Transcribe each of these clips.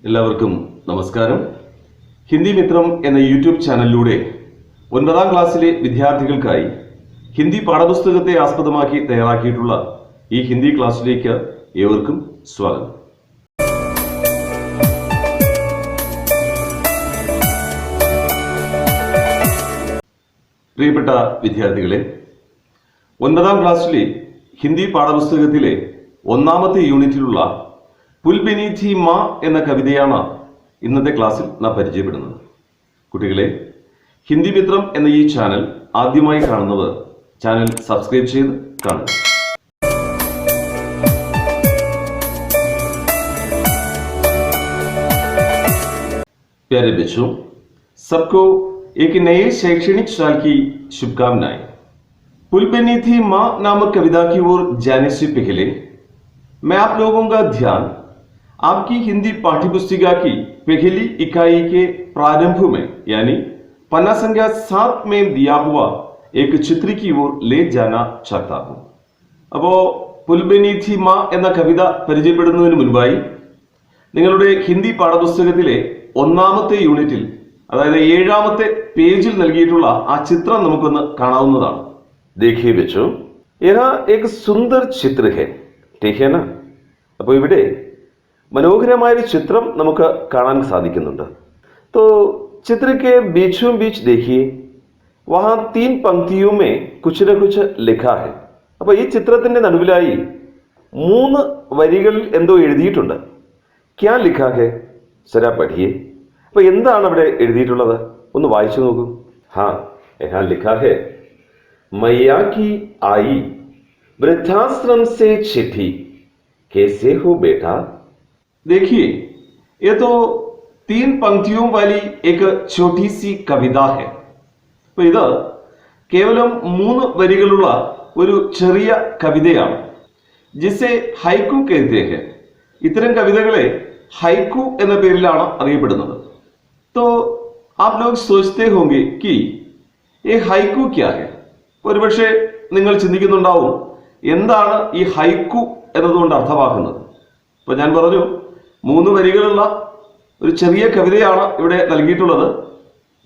എല്ലാവർക്കും നമസ്കാരം. ഹിന്ദി മിത്രം എന്ന യൂട്യൂബ് ചാനലിലൂടെ 9ാം ക്ലാസ്സിലെ വിദ്യാർത്ഥികൾക്കായി ഹിന്ദി പാഠപുസ്തകത്തെ ആസ്പദമാക്കി തയ്യാറാക്കിയിട്ടുള്ള ഈ ഹിന്ദി ക്ലാസ്സിലേക്ക് ഏവർക്കും സ്വാഗതം. പ്രിയപ്പെട്ട വിദ്യാർത്ഥികളെ, 9ാം ക്ലാസ്സിലെ ഹിന്ദി പാഠപുസ്തകത്തിലെ 1ാമത്തെ യൂണിറ്റിലുള്ള പുൽബനി ഥി മാ എന്ന കവിതയാണ് ഇന്നത്തെ ക്ലാസ്സിൽ നാം പരിചയപ്പെടുന്നത്. കുട്ടികളെ, ഹിന്ദി മിത്രം എന്ന ഈ ചാനൽ ആദ്യമായി കാണുന്നവർ ചാനൽ സബ്സ്ക്രൈബ് ചെയ്ത് കാണുക. प्यारे बच्चों, सबको एक नए शैक्षणिक साल की शुभकामनाएं. पुलबनी थी माँ नामक कविता की ओर जाने से पहले मैं आप लोगों का ध्यान आपकी हिंदी पाठ्यपुस्तिका की पहली इकाई के प्रारंभ में यानी पन्ना संख्या 7 में दिया हुआ एक चित्र की ओर ले जाना चाहता हूं. അപ്പോൾ പുൽബനി ഥി മാ എന്ന കവിത പരിചയപ്പെടുന്നതിന് മുൻപായി നിങ്ങളുടെ ഹിന്ദി പാഠപുസ്തകത്തിലെ 1ാമത്തെ യൂണിറ്റിൽ, അതായത് 7ാമത്തെ പേജിൽ നൽകിയിട്ടുള്ള ആ ചിത്രം നമുക്കൊന്ന് കാണാവുന്നതാണ്. देखिए बच्चों, यहाँ एक सुंदर चित्र है, ठीक है ना? അപ്പോൾ ഇവിടെ മനോഹരമായ ഒരു ചിത്രം നമുക്ക് കാണാൻ സാധിക്കുന്നുണ്ട്. तो चित्र के बीचों बीच देखिए, वहाँ 3 पंक्तियों में कुछ न कुछ लिखा है. അപ്പോൾ ഈ ചിത്രത്തിന്റെ നടുവിലായി 3 വരികളിൽ എന്തോ എഴുതിയിട്ടുണ്ട്. क्या लिखा है? जरा पढ़िए. അപ്പോൾ എന്താണ് അവിടെ എഴുതിയിട്ടുള്ളത്? ഒന്ന് വായിച്ചു നോക്കൂ. हाँ, यहाँ लिखा है, मैया की आई वृद्धाश्रम से चिट्ठी, कैसे हो बेटा? देखिए, ये तो 3 पंक्तियों वाली एक छोटी सी कविता है. അപ്പോൾ ഇത് കേവലം 3 വരികളുള്ള ഒരു ചെറിയ കവിതയാണ്. ജിസെ ഹൈക്കു कहते हैं. ഇത്തരം കവിതകളെ ഹൈക്കു എന്ന പേരിലാണ് അറിയപ്പെടുന്നത്. तो आप लोग सोचते होंगे कि ये ഹൈക്കു क्या है? ഒരുപക്ഷെ നിങ്ങൾ ചിന്തിക്കുന്നുണ്ടാവും, എന്താണ് ഈ ഹൈക്കു എന്നതുകൊണ്ട് അർത്ഥമാക്കുന്നത്. അപ്പോൾ ഞാൻ പറഞ്ഞു, 3 വരികളുള്ള ഒരു ചെറിയ കവിതയാണ് ഇവിടെ നൽകിയിട്ടുള്ളത്.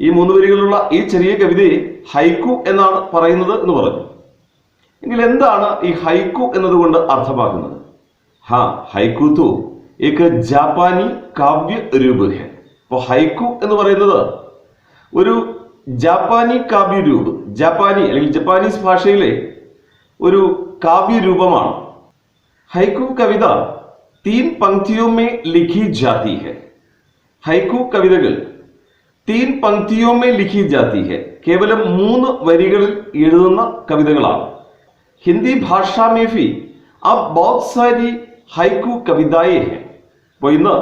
ഈ 3 വരികളുള്ള ഈ ചെറിയ കവിതയെ ഹൈക്കു എന്നാണ് പറയുന്നത് എന്ന് പറഞ്ഞു. എങ്കിൽ എന്താണ് ഈ ഹൈക്കു എന്നതുകൊണ്ട് അർത്ഥമാക്കുന്നത്? ഹാ, ഹൈക്കു തോ एक ജാപ്പാനി കാവ്യ രൂപ ഹെ. അപ്പോൾ ഹൈക്കു എന്ന് പറയുന്നത് ഒരു ജാപ്പാനി കാവ്യരൂപ്, ജാപ്പാനി അല്ലെങ്കിൽ ജപ്പാനീസ് ഭാഷയിലെ ഒരു കാവ്യരൂപമാണ്. ഹൈക്കു കവിത 3 पंक्तियों में लिखी जाती है. ഹൈക്കു കവിതകൾ 3 पंक्तियों में लिखी जाती है. കേവലം 3 വരികളിൽ എഴുതുന്ന കവിതകളാണ്. ഹിന്ദി ഭാഷ में भी अब बहुत सारी ഹൈക്കു കവിതായേ हैं. അപ്പോൾ ഇന്ന്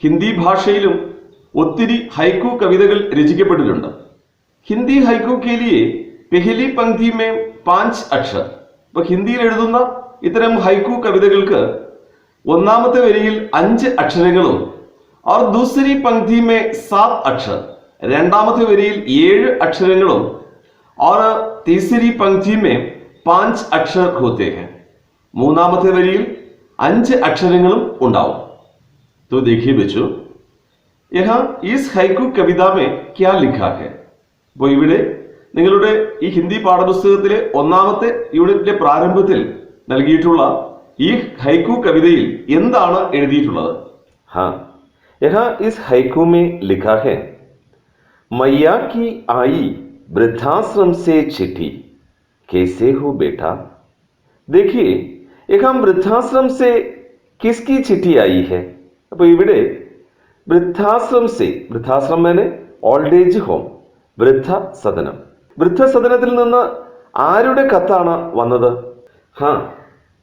ഹിന്ദി ഭാഷയിലും ഒത്തിരി ഹൈക്കു കവിതകൾ രചിക്കപ്പെട്ടിട്ടുണ്ട്. ഹിന്ദി ഹൈക്കു के लिए पहली पंक्ति में 5 अक्षर. അപ്പോൾ ഹിന്ദിയിൽ എഴുതുന്ന ഇത്തരം ഹൈക്കു കവിതകൾക്ക് 1ാമത്തെ വരിയിൽ 5 അക്ഷരങ്ങളും और दूसरी पंक्ति में 7 अक्षर, 2ാമത്തെ വരിയിൽ 7 അക്ഷരങ്ങളും और तीसरी पंक्ति में 5 अक्षर होते हैं. 3ാമത്തെ വരിയിൽ 5 അക്ഷരങ്ങളും ഉണ്ടാവും. तो देखिए बच्चों, यहाँ इस ഹൈക്കു കവിത में क्या लिखा है? അപ്പോൾ ഇവിടെ നിങ്ങളുടെ ഈ ഹിന്ദി പാഠപുസ്തകത്തിലെ 1ാമത്തെ യൂണിറ്റിന്റെ പ്രാരംഭത്തിൽ നൽകിയിട്ടുള്ള ഈ ഹൈക്കു കവിതയിൽ എന്താണ് എഴുതിയിട്ടുള്ളത്? हाँ, यहाँ इस ഹൈക്കു में लिखा है, मैया की आई वृद्धाश्रम से चिट्ठी, कैसे हो बेटा? देखिए, यहाँ वृद्धाश्रम से किसकी चिट्ठी आई है? അപ്പോൾ ഇവിടെ വൃദ്ധാശ്രം സെ, വൃദ്ധാശ്രം मैंने ഓൾഡ് ഏജ് ഹോം, വൃദ്ധസദനം, വൃദ്ധസദനത്തിൽ നിന്ന് ആരുടെ കത്താണ് വന്നത്? ഹാ,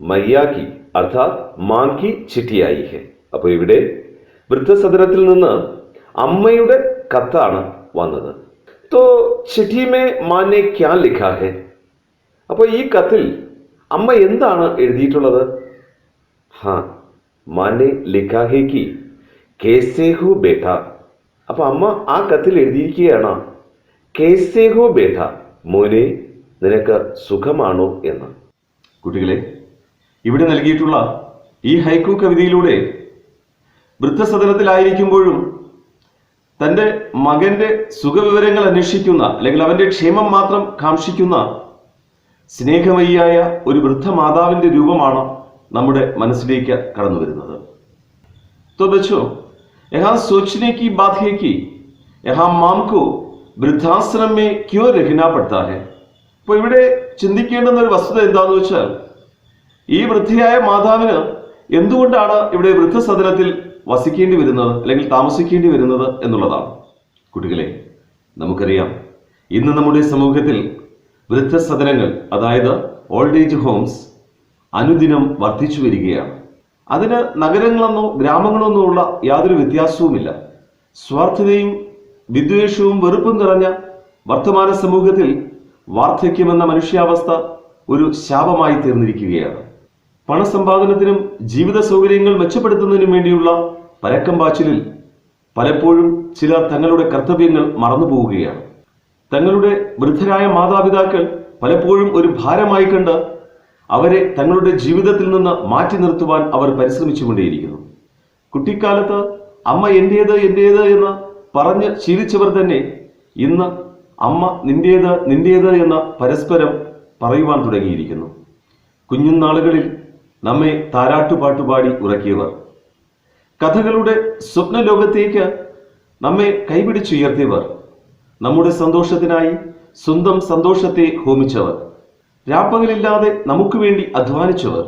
മയ്യാക്കി അർത്ഥാത് മാങ്കി ചിട്ടിയായി ഹെ. അപ്പോൾ ഇവിടെ വൃദ്ധസദനത്തിൽ നിന്ന് അമ്മയുടെ കത്താണ് വന്നത്. तो चिट्ठी में माँ ने क्या लिखा है? അപ്പോൾ ഈ കത്തിൽ അമ്മ എന്താണ് എഴുതിയിട്ടുള്ളത്? ഹാ, माँ ने लिखा है कि कैसे हो बेटा. അപ്പോൾ അമ്മ ആ കത്തിൽ എഴുതിയിരിക്കുകയാണ്, कैसे हो बेटा, മോനെ നിനക്ക് സുഖമാണോ എന്ന്. കുട്ടികളെ, ഇവിടെ നൽകിയിട്ടുള്ള ഈ ഹൈക്കു കവിതയിലൂടെ വൃദ്ധസദനത്തിലായിരിക്കുമ്പോഴും തൻ്റെ മകന്റെ സുഖവിവരങ്ങൾ അന്വേഷിക്കുന്ന അല്ലെങ്കിൽ അവന്റെ ക്ഷേമം മാത്രം കാക്ഷിക്കുന്ന സ്നേഹമയിയായ ഒരു വൃദ്ധ മാതാവിന്റെ രൂപമാണ് നമ്മുടെ മനസ്സിലേക്ക് കടന്നു വരുന്നത്. तो बच्चों, यहाँ सोचने की बात है कि यहाँ माम को वृद्धाश्रम में क्यों रहना पड़ता है. അപ്പോൾ ഇവിടെ ചിന്തിക്കേണ്ടുന്ന ഒരു വസ്തുത എന്താണെന്ന് വെച്ചാൽ, ഈ വൃദ്ധയായ മാതാവിന് എന്തുകൊണ്ടാണ് ഇവിടെ വൃദ്ധസദനത്തിൽ വസിക്കേണ്ടി വരുന്നത് അല്ലെങ്കിൽ താമസിക്കേണ്ടി വരുന്നത് എന്നുള്ളതാണ്. കുട്ടികളെ, നമുക്കറിയാം ഇന്ന് നമ്മുടെ സമൂഹത്തിൽ വൃദ്ധസദനങ്ങൾ, അതായത് ഓൾഡ് ഏജ് ഹോംസ്, അനുദിനം വർദ്ധിച്ചു വരികയാണ്. അതിന് നഗരങ്ങളെന്നോ ഗ്രാമങ്ങളെന്നോ ഉള്ള യാതൊരു വ്യത്യാസവുമില്ല. സ്വാർത്ഥതയും വിദ്വേഷവും വെറുപ്പും നിറഞ്ഞ വർത്തമാന സമൂഹത്തിൽ വാർദ്ധക്യമെന്ന മനുഷ്യാവസ്ഥ ഒരു ശാപമായി തീർന്നിരിക്കുകയാണ്. പണസമ്പാദനത്തിനും ജീവിത സൗകര്യങ്ങൾ മെച്ചപ്പെടുത്തുന്നതിനും വേണ്ടിയുള്ള പരക്കം പാച്ചിലിൽ പലപ്പോഴും ചിലർ തങ്ങളുടെ കർത്തവ്യങ്ങൾ മറന്നുപോവുകയാണ്. തങ്ങളുടെ വൃദ്ധരായ മാതാപിതാക്കൾ പലപ്പോഴും ഒരു ഭാരമായി കണ്ട് അവരെ തങ്ങളുടെ ജീവിതത്തിൽ നിന്ന് മാറ്റി നിർത്തുവാൻ അവർ പരിശ്രമിച്ചുകൊണ്ടേയിരിക്കുന്നു. കുട്ടിക്കാലത്ത് അമ്മ എന്റേത് എന്റേത് എന്ന് പറഞ്ഞ് ശീലിച്ചവർ തന്നെ ഇന്ന് അമ്മ നിന്റേത് നിന്റേത് എന്ന് പരസ്പരം പറയുവാൻ തുടങ്ങിയിരിക്കുന്നു. കുഞ്ഞുനാളുകളിൽ നമ്മെ താരാട്ടുപാട്ടുപാടി ഉറക്കിയവർ, കഥകളുടെ സ്വപ്നലോകത്തേക്ക് നമ്മെ കൈപിടിച്ചുയർത്തിയവർ, നമ്മുടെ സന്തോഷത്തിനായി സ്വന്തം സന്തോഷത്തെ ഹോമിച്ചവർ, രാപ്പകലില്ലാതെ നമുക്ക് വേണ്ടി അധ്വാനിച്ചവർ,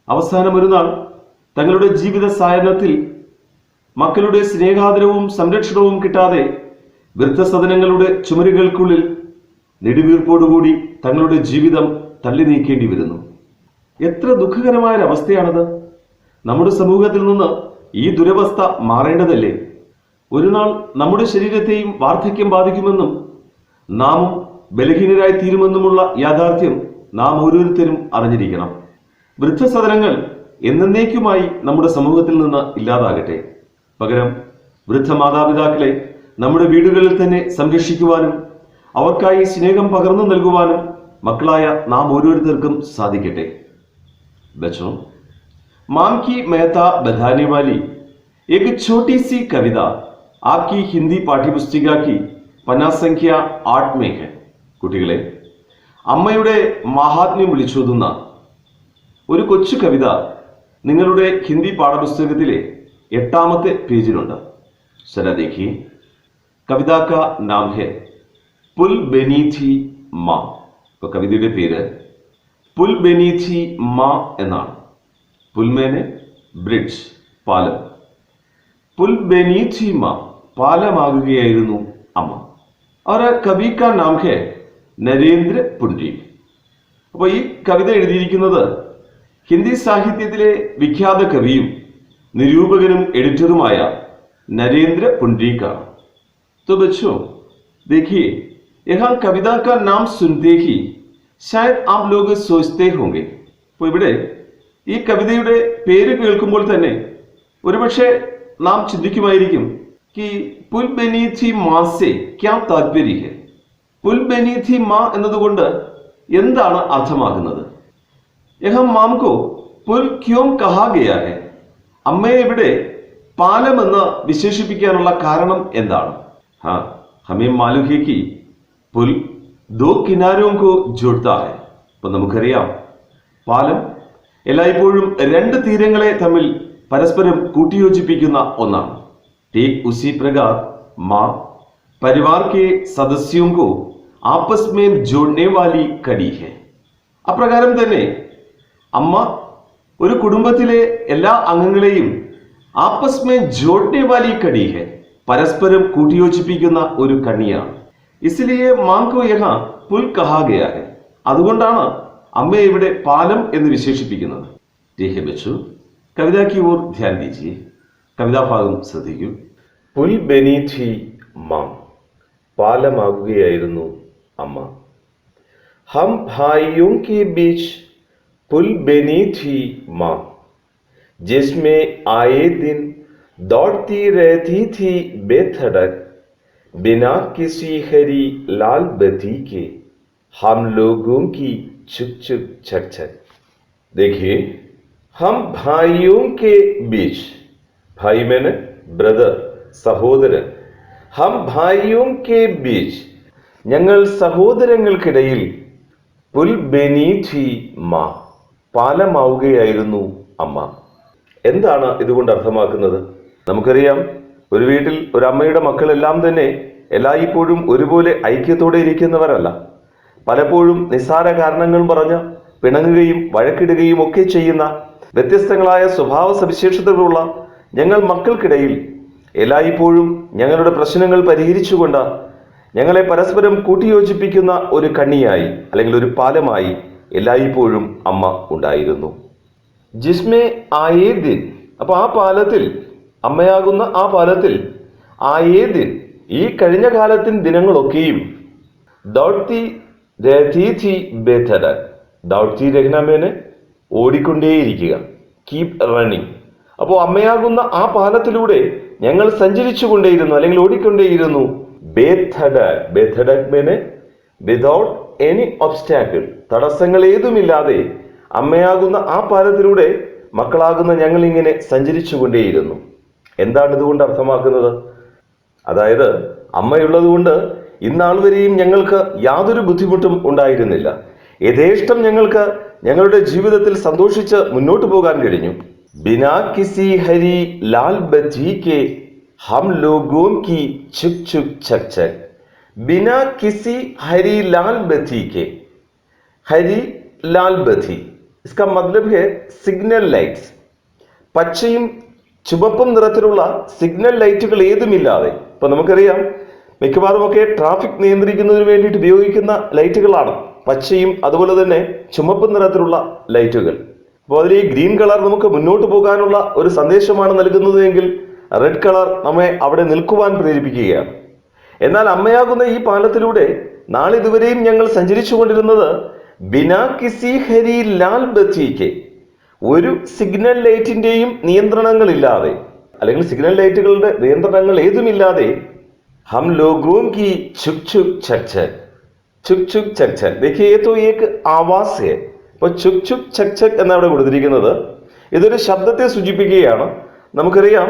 അവസാനം ഒരു നാൾ തങ്ങളുടെ ജീവിത സായാഹ്നത്തിൽ മക്കളുടെ സ്നേഹാദരവും സംരക്ഷണവും കിട്ടാതെ വൃദ്ധസദനങ്ങളുടെ ചുമരുകൾക്കുള്ളിൽ നെടുവീർപ്പോടുകൂടി തങ്ങളുടെ ജീവിതം തള്ളി നീക്കേണ്ടി വരുന്നു. എത്ര ദുഃഖകരമായൊരവസ്ഥയാണത്. നമ്മുടെ സമൂഹത്തിൽ നിന്ന് ഈ ദുരവസ്ഥ മാറേണ്ടതല്ലേ? ഒരു നാൾ നമ്മുടെ ശരീരത്തെയും വാർദ്ധക്യം ബാധിക്കുമെന്നും നാമും ബലഹീനരായി തീരുമെന്നുമുള്ള യാഥാർത്ഥ്യം നാം ഓരോരുത്തരും അറിഞ്ഞിരിക്കണം. വൃദ്ധസദനങ്ങൾ എന്നേക്കുമായി നമ്മുടെ സമൂഹത്തിൽ നിന്ന് ഇല്ലാതാകട്ടെ. പകരം വൃദ്ധ മാതാപിതാക്കളെ നമ്മുടെ വീടുകളിൽ തന്നെ സംരക്ഷിക്കുവാനും അവർക്കായി സ്നേഹം പകർന്നു നൽകുവാനും മക്കളായ നാം ഓരോരുത്തർക്കും സാധിക്കട്ടെ. बच्चों, माम की मेहता बधाने वाली एक छोटी सी कविता आपकी हिंदी पाठ्यपुस्तिका की पन्ना संख्या 8 में है. കുട്ടികളെ, അമ്മയുടെ മഹാത്മ്യം വിളിച്ചോതുന്ന ഒരു കൊച്ചു കവിത നിങ്ങളുടെ ഹിന്ദി പാഠപുസ്തകത്തിലെ 8ാമത്തെ പേജിലുണ്ട്. जरा देखिए. कविता का नाम है पुल बनी थी माँ. അപ്പോൾ കവിതയുടെ പേര് പുൽ ബനി थी माँ എന്നാണ്. പുൽമേനെ ബ്രിഡ്ജ്, പാലം. പുൽ ബനി थी माँ, പാലമാകുകയായിരുന്നു അമ്മ. और कवि का नाम है നരേന്ദ്ര പുണ്ഡ്രീക്. അപ്പോൾ ഈ കവിത എഴുതിയിരിക്കുന്നത് ഹിന്ദി സാഹിത്യത്തിലെ വിഖ്യാത കവിയും നിരൂപകനും എഡിറ്ററുമായ नरेंद्र पुंडरीक का. तो बच्चों देखिए, यहाँ कविता का नाम सुनते ही शायद आप लोग सोचते होंगे. അപ്പോൾ ഇവിടെ ഈ കവിതയുടെ പേര് കേൾക്കുമ്പോൾ തന്നെ ഒരുപക്ഷെ നാം ചിന്തിക്കുമായിരിക്കും कि पुल बनी थी माँ से क्या तात्पर्य है. പുൽ ബനി थी माँ എന്നതുകൊണ്ട് എന്താണ് അർത്ഥമാകുന്നത്? यहाँ माम को पुल क्यों कहा गया है. അമ്മയെ ഇവിടെ പാലം എന്ന് വിശേഷിപ്പിക്കാനുള്ള കാരണം എന്താണ്? ഹമേ മാലൂം ഹേ കി പുൽ ദോ കിനാരോं को जोड़ता है. അപ്പോൾ നമുക്കറിയാം പാലം എല്ലായ്പ്പോഴും രണ്ട് തീരങ്ങളെ തമ്മിൽ പരസ്പരം കൂട്ടിയോജിപ്പിക്കുന്ന ഒന്നാണ്. ठीक उसी प्रकार माँ परिवार के सदस्यों को आपस में जोड़ने वाली कड़ी है. അപ്രകാരം തന്നെ അമ്മ ഒരു കുടുംബത്തിലെ എല്ലാ അംഗങ്ങളെയും ആപ്പസ് മേ ജോഡ്നെ വാലി കടി ഹെ, പരസ്പരം കൂട്ടിയോജിപ്പിക്കുന്ന ഒരു കണ്ണിയാണ്. ഇസ്ലിയെ മാം കോ യഹാ പുൽ കഹാ ഗയാ ഹെ, അതുകൊണ്ടാണ് അമ്മയെ ഇവിടെ പാലം എന്ന് വിശേഷിപ്പിക്കുന്നത്. ठीक है बच्चों, कविता की ओर ध्यान दीजिए. കവിതാ ഭാഗം ശ്രദ്ധിക്കൂ. പുൽ ബനി थी माँ, പാലമാകുകയായിരുന്നു അമ്മ. हम भाइयों के बीच पुल बनी थी माँ, जिसमें आए दिन दौड़ती रहती थी बेधड़क, बिना किसी हरी लाल बत्ती के हम लोगों की छुक छुक छक छक. देखिए, हम भाइयों के बीच, ഭായി മേനെ ബ്രദർ, സഹോദരൻ. ഹം ഭായിയോം കെ ബീച്ച്, ഞങ്ങൾ സഹോദരങ്ങൾക്കിടയിൽ. പുൽ ബനി ഥി മാ, പാലമാവുകയായിരുന്നു അമ്മ. എന്താണ് ഇതുകൊണ്ട് അർത്ഥമാക്കുന്നത്? നമുക്കറിയാം, ഒരു വീട്ടിൽ ഒരു അമ്മയുടെ മക്കളെല്ലാം തന്നെ എല്ലായ്പ്പോഴും ഒരുപോലെ ഐക്യത്തോടെ ഇരിക്കുന്നവരല്ല. പലപ്പോഴും നിസ്സാര കാരണങ്ങൾ പറഞ്ഞ് പിണങ്ങുകയും വഴക്കിടുകയും ഒക്കെ ചെയ്യുന്ന വ്യത്യസ്തങ്ങളായ സ്വഭാവ സവിശേഷതകളുള്ള ഞങ്ങൾ മക്കൾക്കിടയിൽ എല്ലായ്പ്പോഴും ഞങ്ങളുടെ പ്രശ്നങ്ങൾ പരിഹരിച്ചുകൊണ്ട് ഞങ്ങളെ പരസ്പരം കൂട്ടിയോജിപ്പിക്കുന്ന ഒരു കണ്ണിയായി അല്ലെങ്കിൽ ഒരു പാലമായി എല്ലായ്പ്പോഴും അമ്മ ഉണ്ടായിരുന്നു. ജിസ്മേ ആയേ ദിൻ, അപ്പൊ ആ പാലത്തിൽ, അമ്മയാകുന്ന ആ പാലത്തിൽ, ആയേ ദിൻ, ഈ കഴിഞ്ഞ കാലത്തിൻ ദിനങ്ങളൊക്കെയും, ദൗഡ്തി രഹതി ഥി ബേധഡക്, ദൗഡ്തി രഹ്ന മേനെ ഓടിക്കൊണ്ടേയിരിക്കുക, കീപ് റണ്ണിങ്. അപ്പോൾ അമ്മയാകുന്ന ആ പാലത്തിലൂടെ ഞങ്ങൾ സഞ്ചരിച്ചു കൊണ്ടേയിരുന്നു അല്ലെങ്കിൽ ഓടിക്കൊണ്ടേയിരുന്നു. ബേധഡക്, ബേധഡക് മേനെ വിതൗട്ട് എനി ഒബ്സ്റ്റാക്കിൾ, തടസ്സങ്ങൾ ഏതുമില്ലാതെ അമ്മയാകുന്ന ആ പാലത്തിലൂടെ മക്കളാകുന്ന ഞങ്ങൾ ഇങ്ങനെ സഞ്ചരിച്ചു കൊണ്ടേയിരുന്നു. എന്താണ് ഇതുകൊണ്ട് അർത്ഥമാക്കുന്നത്? അതായത് അമ്മയുള്ളത് കൊണ്ട് ഇന്നാൾ വരെയും ഞങ്ങൾക്ക് യാതൊരു ബുദ്ധിമുട്ടും ഉണ്ടായിരുന്നില്ല. യഥേഷ്ടം ഞങ്ങൾക്ക് ഞങ്ങളുടെ ജീവിതത്തിൽ സന്തോഷിച്ച് മുന്നോട്ട് പോകാൻ കഴിഞ്ഞു. ബിനാ കിസി ഹരി ലാൽ ബത്തി കെ ഹം ലോഗോं की छुक छुक छक छक, बिना किसी हरी लाल बत्ती के. हरी लाल बत्ती, इसका मतलब है സിഗ്നൽ ലൈറ്റ്സ്. പച്ചയും ചുവപ്പും നിറത്തിലുള്ള സിഗ്നൽ ലൈറ്റുകൾ ഏതുമില്ലാതെ, ഇപ്പൊ നമുക്കറിയാം മിക്കവാറും ഒക്കെ ട്രാഫിക് നിയന്ത്രിക്കുന്നതിന് വേണ്ടിയിട്ട് ഉപയോഗിക്കുന്ന ലൈറ്റുകളാണ് പച്ചയും അതുപോലെ തന്നെ ചുവപ്പും നിറത്തിലുള്ള ലൈറ്റുകൾ. അപ്പോൾ അതിൽ ഈ ഗ്രീൻ കളർ നമുക്ക് മുന്നോട്ട് പോകാനുള്ള ഒരു സന്ദേശമാണ് നൽകുന്നത് എങ്കിൽ റെഡ് കളർ നമ്മെ അവിടെ നിൽക്കുവാൻ പ്രേരിപ്പിക്കുകയാണ്. എന്നാൽ അമ്മയാകുന്ന ഈ പാലത്തിലൂടെ നാളിതുവരെയും ഞങ്ങൾ സഞ്ചരിച്ചു കൊണ്ടിരുന്നത് ബിനാ കിസി ഹരി ലാൽ ബത്തിക്ക്, ഒരു സിഗ്നൽ ലൈറ്റിന്റെയും നിയന്ത്രണങ്ങളില്ലാതെ അല്ലെങ്കിൽ സിഗ്നൽ ലൈറ്റുകളുടെ നിയന്ത്രണങ്ങൾ ഏതുമില്ലാതെ. हम लोगों की छुक छुक छक छक, छुक छुक छक छक. देखिए ये तो एक आवाज है. അപ്പോൾ ചുക് ചുക് ചക് ചക് എന്നവിടെ കൊടുത്തിരിക്കുന്നത് ഇതൊരു ശബ്ദത്തെ സൂചിപ്പിക്കുകയാണ്. നമുക്കറിയാം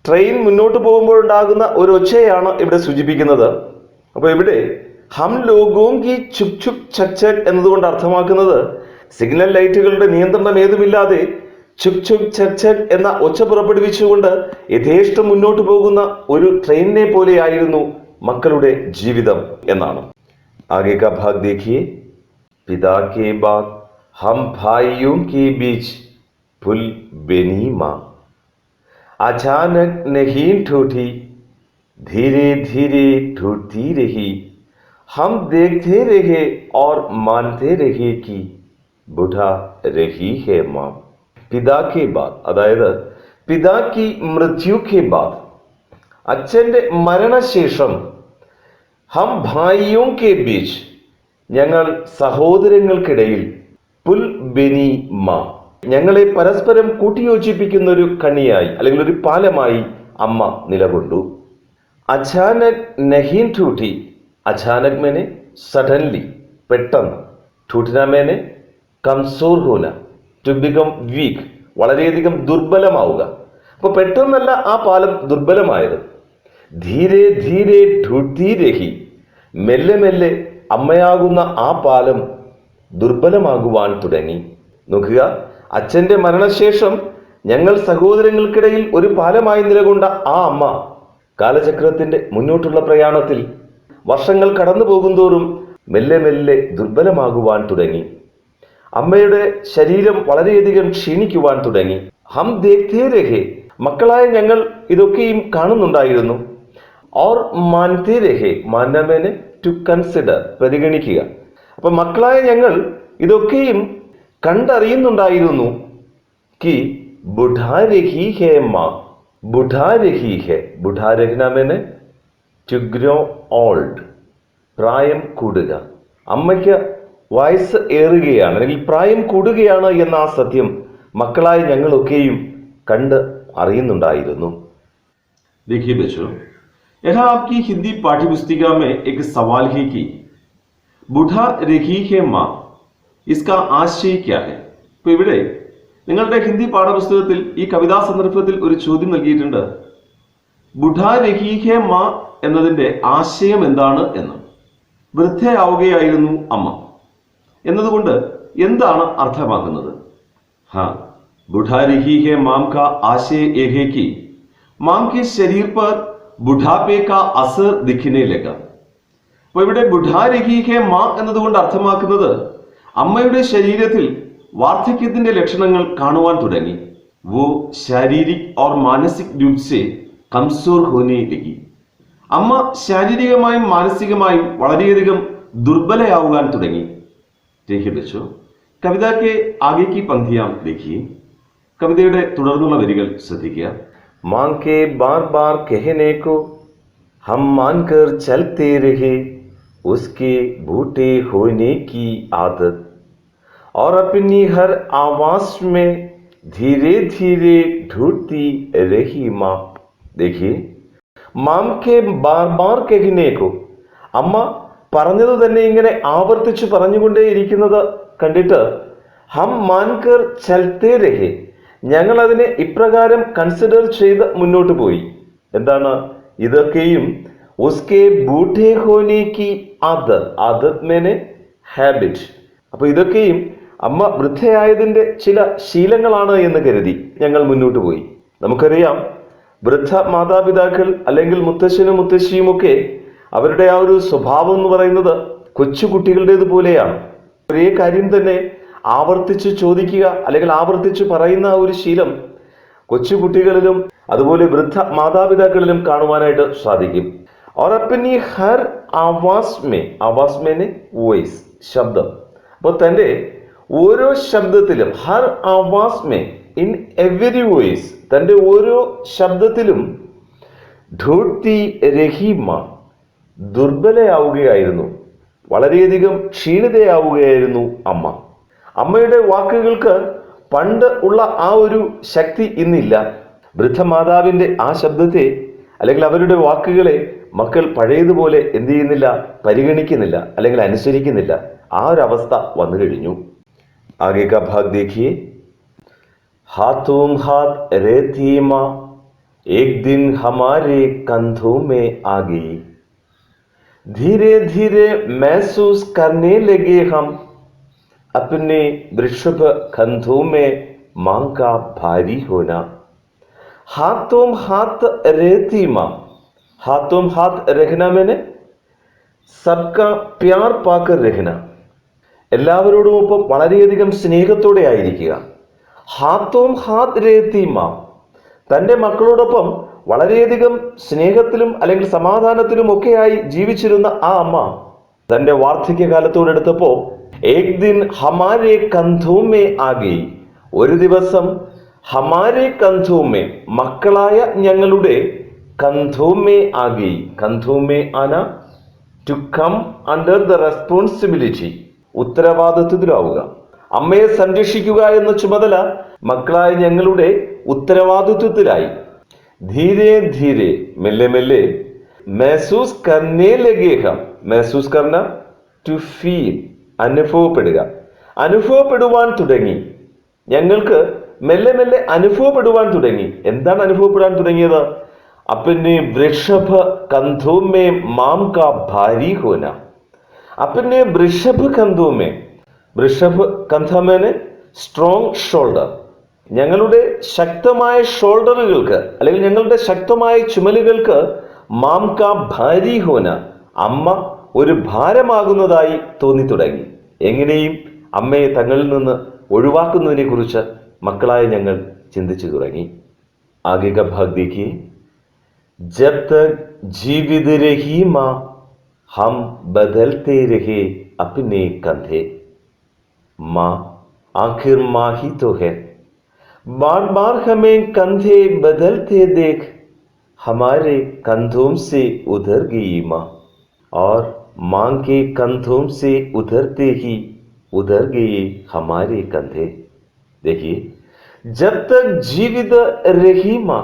ട്രെയിൻ മുന്നോട്ട് പോകുമ്പോഴുണ്ടാകുന്ന ഒരു ഒച്ചയാണ് ഇവിടെ സൂചിപ്പിക്കുന്നത്. അപ്പോൾ ഇവിടെ ഹം ലോഗോं की ചുക് ചുക് ചക് ചക് എന്നതുകൊണ്ട് അർത്ഥമാക്കുന്നത് സിഗ്നൽ ലൈറ്റുകളുടെ നിയന്ത്രണം ഏതുമില്ലാതെ ചുക് ചുക് ചക് ചക് എന്ന ഒച്ച പുറപ്പെടുവിച്ചുകൊണ്ട് യഥേഷ്ടം മുന്നോട്ട് പോകുന്ന ഒരു ട്രെയിനിനെ പോലെയായിരുന്നു മക്കളുടെ ജീവിതം എന്നാണ്. ആകെ കാ ഭാഗ് ദേഖിയേ. പിതാ കെ ബാദ് ഹം ഭായിയോं के बीच पुल बनी माँ, अचानक नहीं टूटी, धीरे धीरे टूटती रही. हम देखते रहे और मानते रहे कि बुढ़ा रही है माँ. പിതാ കെ ബാദ്, അതായത് പിതാ കി മൃത്യു കെ ബാദ്, അച്ഛൻ്റെ മരണശേഷം, ഹം ഭായിയോं के बीच, ഞങ്ങൾ സഹോദരങ്ങൾക്കിടയിൽ, പുൽ ബനി മാ, ഞങ്ങളെ പരസ്പരം കൂട്ടിയോജിപ്പിക്കുന്ന ഒരു കണ്ണിയായി അല്ലെങ്കിൽ ഒരു പാലമായി അമ്മ നിലകൊണ്ടു. അചാനക് നഹീൻ ടൂട്ടി, അചാനക് മേനെ സഡൻലി, പെട്ടെന്ന്, ടൂട്ടിന മേനെ കംസോർ ഹോന, ടു ബിക്കം വീക്ക്, വളരെയധികം ദുർബലമാവുക. അപ്പൊ പെട്ടെന്നല്ല ആ പാലം ദുർബലമായത്. ധീരെ ധീരെ ടൂട്ടി രഹി, മെല്ലെ മെല്ലെ അമ്മയാകുന്ന ആ പാലം ദുർബലമാകുവാൻ തുടങ്ങി. നോക്കുക, അച്ഛൻ്റെ മരണശേഷം ഞങ്ങൾ സഹോദരങ്ങൾക്കിടയിൽ ഒരു പാലമായി നിലകൊണ്ട ആ അമ്മ കാലചക്രത്തിന്റെ മുന്നോട്ടുള്ള പ്രയാണത്തിൽ വർഷങ്ങൾ കടന്നു പോകുന്തോറും മെല്ലെ മെല്ലെ ദുർബലമാകുവാൻ തുടങ്ങി. അമ്മയുടെ ശരീരം വളരെയധികം ക്ഷീണിക്കുവാൻ തുടങ്ങി. ഹം ദേഖ്തേ രഹേ, മക്കളായ ഞങ്ങൾ ഇതൊക്കെയും കാണുന്നുണ്ടായിരുന്നു. ഓർ മാൻതേ രഹേ, മാനമേനെ ടു കൺസിഡർ, പരിഗണിക്കുക. അപ്പൊ മക്കളായ ഞങ്ങൾ ഇതൊക്കെയും കണ്ടറിയുന്നുണ്ടായിരുന്നു. കി ബുഢാ രഹി ഹേ മാ, ബുഢാ രഹി ഹേ, ബുഢാ രഹ്ന മേനെ ടു ഗ്രോ ഓൾഡ്, പ്രായം കൂടുക. അമ്മയ്ക്ക് വയസ്സ് ഏറുകയാണ് അല്ലെങ്കിൽ പ്രായം കൂടുകയാണ് എന്ന ആ സത്യം മക്കളായ ഞങ്ങളൊക്കെയും കണ്ട് അറിയുന്നുണ്ടായിരുന്നു. देखिए बच्चों, यहाँ आपकी हिंदी पाठ्य पुस्तिका में एक सवाल है कि ബുഢ രഹി ഹെ മാ, इसका ആശയ क्या है? അപ്പോൾ ഇവിടെ നിങ്ങളുടെ ഹിന്ദി പാഠപുസ്തകത്തിൽ ഈ കവിതാ സന്ദർഭത്തിൽ ഒരു ചോദ്യം നൽകിയിട്ടുണ്ട്. ബുഢാ രഹി ഹെ മാ എന്നതിൻ്റെ ആശയം എന്താണ് എന്ന്. വൃദ്ധയാവുകയായിരുന്നു അമ്മ എന്നതുകൊണ്ട് എന്താണ് അർത്ഥമാക്കുന്നത്? ബുഢാ രഹി ഹെ മാം കാ ആശയ യേ ഹെ കി മാം കെ ശരീർ പർ ബുഢാപേ കാ അസർ ദിഖനെ ലഗ. അപ്പോൾ ഇവിടെ ബുഢാ രഹി ഹെ മാ എന്നതുകൊണ്ട് അർത്ഥമാക്കുന്നത് അമ്മയുടെ ശരീരത്തിൽ വാർദ്ധക്യത്തിന്റെ ലക്ഷണങ്ങൾ കാണുവാൻ തുടങ്ങി. വോ ശാരീരിക് ഓർ മാനസിക് രൂപ സെ കംസോർ ഹോനെ ലഗി. അമ്മ ശാരീരികമായും മാനസികമായും വളരെയധികം ദുർബലയാവുവാൻ തുടങ്ങി. देखिए बच्चों, कविता के आगे की पंक्तियां देखिए. കവിതയുടെ തുടർന്നുള്ള വരികൾ ശ്രദ്ധിക്കുക. मां के बार बार कहने को हम मानकर चलते रहे उसके बूढ़े होने की आदत और अपनी हर आवाज में धीरे धीरे ढूंढती रही मां. देखिए, മാം കെ ബാർ ബാർ കെഹിനേക്കോ, അമ്മ പറഞ്ഞത് തന്നെ ഇങ്ങനെ ആവർത്തിച്ച് പറഞ്ഞുകൊണ്ടേയിരിക്കുന്നത് കണ്ടിട്ട് ഹം മാൻകർ ചൽത്തേ രഹേ, ഞങ്ങൾ അതിനെ ഇപ്രകാരം കൺസിഡർ ചെയ്ത് മുന്നോട്ട് പോയി. എന്താണ് ഇതൊക്കെയും? ഉസ്കെ ബൂഢേ ഹോനെ കി ആദത്, ആദത് മേനെ ഹാബിറ്റ്. അപ്പൊ ഇതൊക്കെയും അമ്മ വൃദ്ധയായതിന്റെ ചില ശീലങ്ങളാണ് എന്ന് കരുതി ഞങ്ങൾ മുന്നോട്ട് പോയി. നമുക്കറിയാം, വൃദ്ധ മാതാപിതാക്കൾ അല്ലെങ്കിൽ മുത്തശ്ശനും മുത്തശ്ശിയുമൊക്കെ അവരുടെ ആ ഒരു സ്വഭാവം എന്ന് പറയുന്നത് കൊച്ചുകുട്ടികളുടേത് പോലെയാണ്. ഒരേ കാര്യം തന്നെ ആവർത്തിച്ച് ചോദിക്കുക അല്ലെങ്കിൽ ആവർത്തിച്ച് പറയുന്ന ആ ഒരു ശീലം കൊച്ചുകുട്ടികളിലും അതുപോലെ വൃദ്ധ മാതാപിതാക്കളിലും കാണുവാനായിട്ട് സാധിക്കും. और अपनी हर आवाज में വോയിസ്, ശബ്ദം. അപ്പോൾ തൻ്റെ ഓരോ ശബ്ദത്തിലും Har Awas may, in every voice, തൻ്റെ ഓരോ ശബ്ദത്തിലും ധൂർത്തി രഹിമ, ദുർബലയാവുകയായിരുന്നു, വളരെയധികം ക്ഷീണിതയാവുകയായിരുന്നു അമ്മ. അമ്മയുടെ വാക്കുകൾക്ക് പണ്ട് ഉള്ള ആ ഒരു ശക്തി ഇന്നില്ല. വൃദ്ധമാതാവിൻ്റെ ആ ശബ്ദത്തെ അല്ലെങ്കിൽ അവരുടെ വാക്കുകളെ മക്കൾ പഴയതുപോലെ എന്ത് ചെയ്യുന്നില്ല, പരിഗണിക്കുന്നില്ല അല്ലെങ്കിൽ അനുസരിക്കുന്നില്ല. ആ ഒരു അവസ്ഥ വന്നു കഴിഞ്ഞു. ആകെ കാ ഭാഗ് ദേഖിയേ. हाथों हाथ रहती माँ एक दिन हमारे कंधों में आ गई, धीरे धीरे महसूस करने लगे हम अपने वृषभ कंधों में मां का भारी होना. हाथों हाथ रहती माँ, हाथों हाथ रहना मैंने सबका प्यार पाकर रहना, എല്ലാവരോടുമൊപ്പം വളരെയധികം സ്നേഹത്തോടെ ആയിരിക്കുക. ഹാത്തോം ഹാത്ത് രേത്തിമ, തൻ്റെ മക്കളോടൊപ്പം വളരെയധികം സ്നേഹത്തിലും അല്ലെങ്കിൽ സമാധാനത്തിലും ഒക്കെയായി ജീവിച്ചിരുന്ന ആ അമ്മ തൻ്റെ വാർദ്ധക്യകാലത്തോടെടുത്തപ്പോൾ ഏക് ദിൻ ഹമാരെ കന്ധോമേ ആകി, ഒരു ദിവസം ഹമാരെ കന്ധോമേ, മക്കളായ ഞങ്ങളുടെ കന്ധോമേ ആകി. കന്ധോമേ ആന to come under the responsibility, ഉത്തരവാദിത്വത്തിലാവുക. അമ്മയെ സംരക്ഷിക്കുക എന്ന ചുമതല മക്കളായ ഞങ്ങളുടെ ഉത്തരവാദിത്വത്തിലായി. ധീരെ ധീരെ, മെല്ലെ മെല്ലെ, മെഹസൂസ് കർണേ ലഗേ ഹം, മെഹസൂസ് കർണ ടു ഫീൽ, അനുഭവപ്പെടുക, അനുഭവപ്പെടുവാൻ തുടങ്ങി. ഞങ്ങൾക്ക് മെല്ലെ മെല്ലെ അനുഭവപ്പെടുവാൻ തുടങ്ങി. എന്താണ് അനുഭവപ്പെടാൻ തുടങ്ങിയത്? അപ്പനെ വൃഷഭ കന്ധോമേ മാം കാ ഭാരി ഹോന, അപ്പനെ വൃഷഭ കന്ധോമേ, വൃഷഭ് കന്ധമേനെ സ്ട്രോങ് ഷോൾഡർ, ഞങ്ങളുടെ ശക്തമായ ഷോൾഡറുകൾക്ക് അല്ലെങ്കിൽ ഞങ്ങളുടെ ശക്തമായ ചുമലുകൾക്ക് മാം കാ ഭാരി ഹോന, അമ്മ ഒരു ഭാരമാകുന്നതായി തോന്നി തുടങ്ങി. എങ്ങനെയും അമ്മയെ തങ്ങളിൽ നിന്ന് ഒഴിവാക്കുന്നതിനെ കുറിച്ച് മക്കളായ ഞങ്ങൾ ചിന്തിച്ചു തുടങ്ങി. ആകെ കാ ഭാഗ് ദേഖിയേ. ജബ് തക് ജീവിത് രഹി മാ ഹം ബദൽത്തെ രഹേ അപ്നെ കന്ധേ. माँ आखिर माँ ही तो है, बार बार हमें कंधे बदलते देख हमारे कंधों से उधर गई माँ, और माँ के कंधों से उधरते ही उधर गए हमारे कंधे. देखिए, जब तक जीवित रही माँ,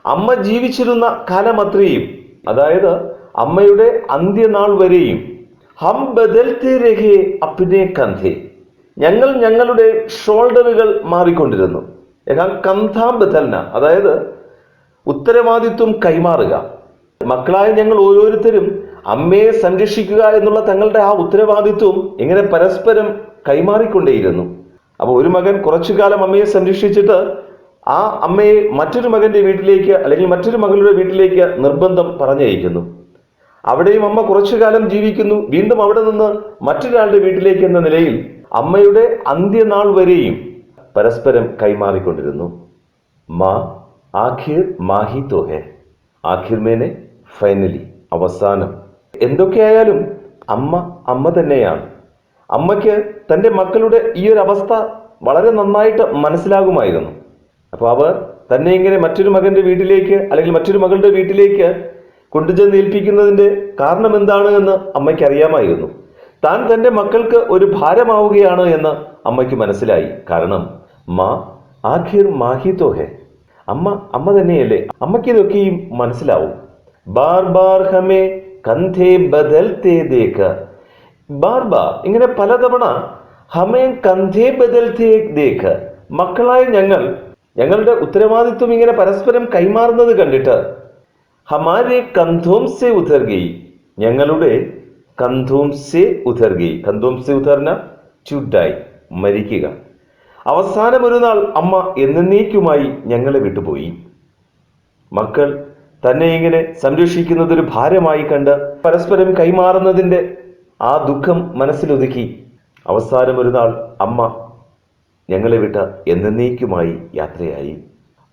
അമ്മ ജീവിച്ചിരുന്ന കാലമത്രയും, അതായത് അമ്മയുടെ അന്ത്യനാൾ വരെയും, ഹം ബദൽത്തെ രഹേ അപ്നെ കന്ധേ, ഞങ്ങൾ ഞങ്ങളുടെ ഷോൾഡറുകൾ മാറിക്കൊണ്ടിരുന്നു. കന്ധാ ബദൽന, അതായത് ഉത്തരവാദിത്വം കൈമാറുക. മക്കളായ ഞങ്ങൾ ഓരോരുത്തരും അമ്മയെ സംരക്ഷിക്കുക എന്നുള്ള തങ്ങളുടെ ആ ഉത്തരവാദിത്വം ഇങ്ങനെ പരസ്പരം കൈമാറിക്കൊണ്ടേയിരുന്നു. അപ്പോൾ ഒരു മകൻ കുറച്ചു കാലം അമ്മയെ സംരക്ഷിച്ചിട്ട് ആ അമ്മയെ മറ്റൊരു മകന്റെ വീട്ടിലേക്ക് അല്ലെങ്കിൽ മറ്റൊരു മകളുടെ വീട്ടിലേക്ക് നിർബന്ധം പറഞ്ഞയക്കുന്നു. അവിടെയും അമ്മ കുറച്ചു കാലം ജീവിക്കുന്നു. വീണ്ടും അവിടെ നിന്ന് മറ്റൊരാളുടെ വീട്ടിലേക്ക് എന്ന നിലയിൽ അമ്മയുടെ അന്ത്യനാൾ വരെയും പരസ്പരം കൈമാറിക്കൊണ്ടിരുന്നു. മാ ആഖിർ മാഹി തോ ഹെ, ആഖിർ മേനെ ഫൈനലി, അവസാനം. എന്തൊക്കെയായാലും അമ്മ തന്നെയാണ്. അമ്മയ്ക്ക് തൻ്റെ മക്കളുടെ ഈ ഒരു അവസ്ഥ വളരെ നന്നായിട്ട് മനസ്സിലാകുമായിരുന്നു. അപ്പോൾ അവർ തന്നെ ഇങ്ങനെ മറ്റൊരു മകന്റെ വീട്ടിലേക്ക് അല്ലെങ്കിൽ മറ്റൊരു മകളുടെ വീട്ടിലേക്ക് കൊണ്ടുചെന്ന് ഏൽപ്പിക്കുന്നതിൻ്റെ കാരണം എന്താണ് എന്ന് അമ്മയ്ക്ക് അറിയാമായിരുന്നു. താൻ തൻ്റെ മക്കൾക്ക് ഒരു ഭാരമാവുകയാണ് എന്ന് അമ്മയ്ക്ക് മനസ്സിലായി. കാരണം മാ ആഖിർ മാഹി തോ ഹെ, അമ്മ തന്നെയല്ലേ. അമ്മയ്ക്ക് ഇതൊക്കെയും മനസ്സിലാവും. ബാർ ബാർ ഹമേ കന്ധേ ബദൽതേ ദേഖ, ബാർ ബാർ ഇങ്ങനെ പലതവണ ഹമേ കന്ധേ ബദൽതേ ദേഖ, മക്കളായ ഞങ്ങളുടെ ഉത്തരവാദിത്വം ഇങ്ങനെ പരസ്പരം കൈമാറുന്നത് കണ്ടിട്ട് ഹമാരെ കന്ധോം സെ ഉതർ ഗയി, ഞങ്ങളുടെ കന്ധോം സെ ഉതർ ഗയി, കന്ധോം സെ ഉതർന ചുഡായി, മരിക്കുക. അവസാനം ഒരു നാൾ അമ്മ എന്നേക്കുമായി ഞങ്ങളെ വിട്ടുപോയി. മക്കൾ തന്നെ ഇങ്ങനെ സംരക്ഷിക്കുന്നത് ഒരു ഭാരമായി കണ്ട് പരസ്പരം കൈമാറുന്നതിൻ്റെ ആ ദുഃഖം മനസ്സിലൊതുക്കി അവസാനം ഒരു നാൾ അമ്മ ഞങ്ങളെ വിട്ട് എന്നേക്കുമായി യാത്രയായി.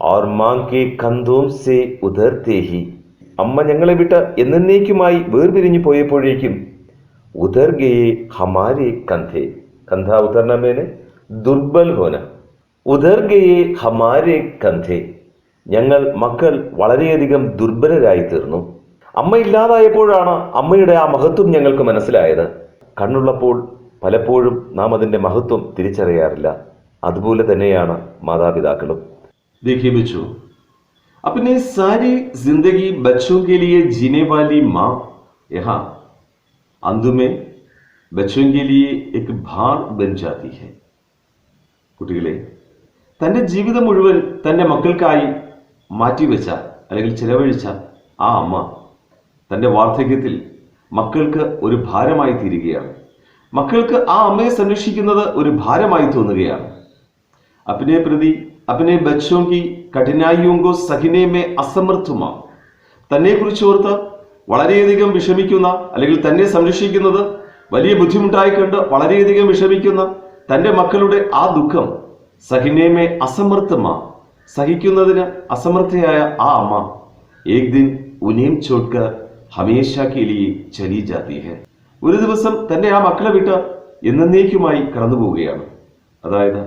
और मां के कंधों से उधरते ही, അമ്മ ഞങ്ങളെ വിട്ട് എന്നേക്കുമായി വേർപിരിഞ്ഞു പോയപ്പോഴേക്കും ഉധർ ഗയെ ഹമാരെ കന്ധേ, കന്ധ ഉധർന മേനെ ദുർബൽ ഹോന, ഉധർ ഗയെ ഹമാരെ കന്ധേ, ഞങ്ങൾ മക്കൾ വളരെയധികം ദുർബലരായി തീർന്നു. അമ്മ ഇല്ലാതായപ്പോഴാണ് അമ്മയുടെ ആ മഹത്വം ഞങ്ങൾക്ക് മനസ്സിലായത്. കണ്ണുള്ളപ്പോൾ പലപ്പോഴും നാം അതിൻ്റെ മഹത്വം തിരിച്ചറിയാറില്ല. അതുപോലെ തന്നെയാണ് മാതാപിതാക്കളും. देखिए बच्चों, अपनी सारी जिंदगी बच्चों के लिए जीने वाली माँ यहाँ अंत में बच्चों के लिए एक भार बन जाती है. കുട്ടികളെ, തൻ്റെ ജീവിതം മുഴുവൻ തൻ്റെ മക്കൾക്കായി മാറ്റിവെച്ച അല്ലെങ്കിൽ ചിലവഴിച്ച ആ അമ്മ തൻ്റെ വാർദ്ധക്യത്തിൽ മക്കൾക്ക് ഒരു ഭാരമായി തീരുകയാണ്. മക്കൾക്ക് ആ അമ്മയെ സംരക്ഷിക്കുന്നത് ഒരു ഭാരമായി തോന്നുകയാണ്. अपने प्रति अपने बच्चों की कठिनाइयों को സഹിനെ മേ അസമർത്ഥമാ, തന്നെക്കുറിച്ച് ഓർത്ത് വളരെയധികം വിഷമിക്കുന്ന അല്ലെങ്കിൽ തന്നെ സംരക്ഷിക്കുന്നത് വലിയ ബുദ്ധിമുട്ടായി കണ്ട് വളരെയധികം വിഷമിക്കുന്ന തൻ്റെ മക്കളുടെ ആ ദുഃഖം സഹിനെ മേ അസമർത്ഥമാ, സഹിക്കുന്നതിന് അസമർത്ഥയായ ആ അമ്മ ഏക് ദിൻ ഉനേം ചോട്ട്കർ ഹമേശ കെ ലിയെ ചലി ജാതി ഹെ, ഒരു ദിവസം തൻ്റെ ആ മക്കളെ വിട്ട് എന്നേക്കുമായി കടന്നു പോവുകയാണ്. അതായത്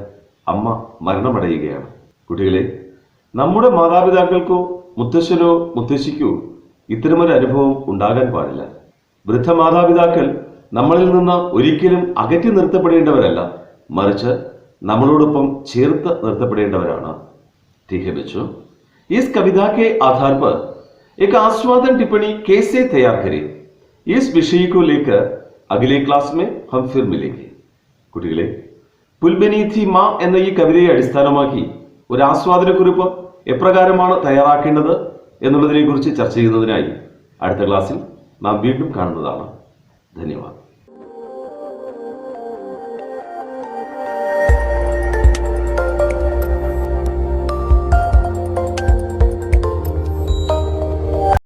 അമ്മ മരണമടയുകയാണ്. കുട്ടികളെ, നമ്മുടെ മാതാപിതാക്കൾക്കോ മുത്തശ്ശനോ മുത്തശ്ശിക്കോ ഇത്തരമൊരു അനുഭവം ഉണ്ടാകാൻ പാടില്ല. വൃദ്ധ മാതാപിതാക്കൾ നമ്മളിൽ നിന്ന് ഒരിക്കലും അകറ്റി നിർത്തപ്പെടേണ്ടവരല്ല, മറിച്ച് നമ്മളോടൊപ്പം ചേർത്ത് നിർത്തപ്പെടേണ്ടവരാണ്. ठीक है बच्चों, इस कविता के आधार पर एक आस्वादन टिप्पणी कैसे तैयार करें, इस विषय को लेकर अगले क्लास में हम फिर मिलेंगे. കുട്ടികളെ, പുൽബനീഥി മാ എന്ന ഈ കവിതയെ അടിസ്ഥാനമാക്കി ഒരു ആസ്വാദനക്കുറിപ്പ് എപ്രകാരമാണ് തയ്യാറാക്കേണ്ടത് എന്നുള്ളതിനെ കുറിച്ച് ചർച്ച ചെയ്യുന്നതിനായി അടുത്ത ക്ലാസ്സിൽ നാം വീണ്ടും കാണുന്നതാണ്. ധന്യവാദം.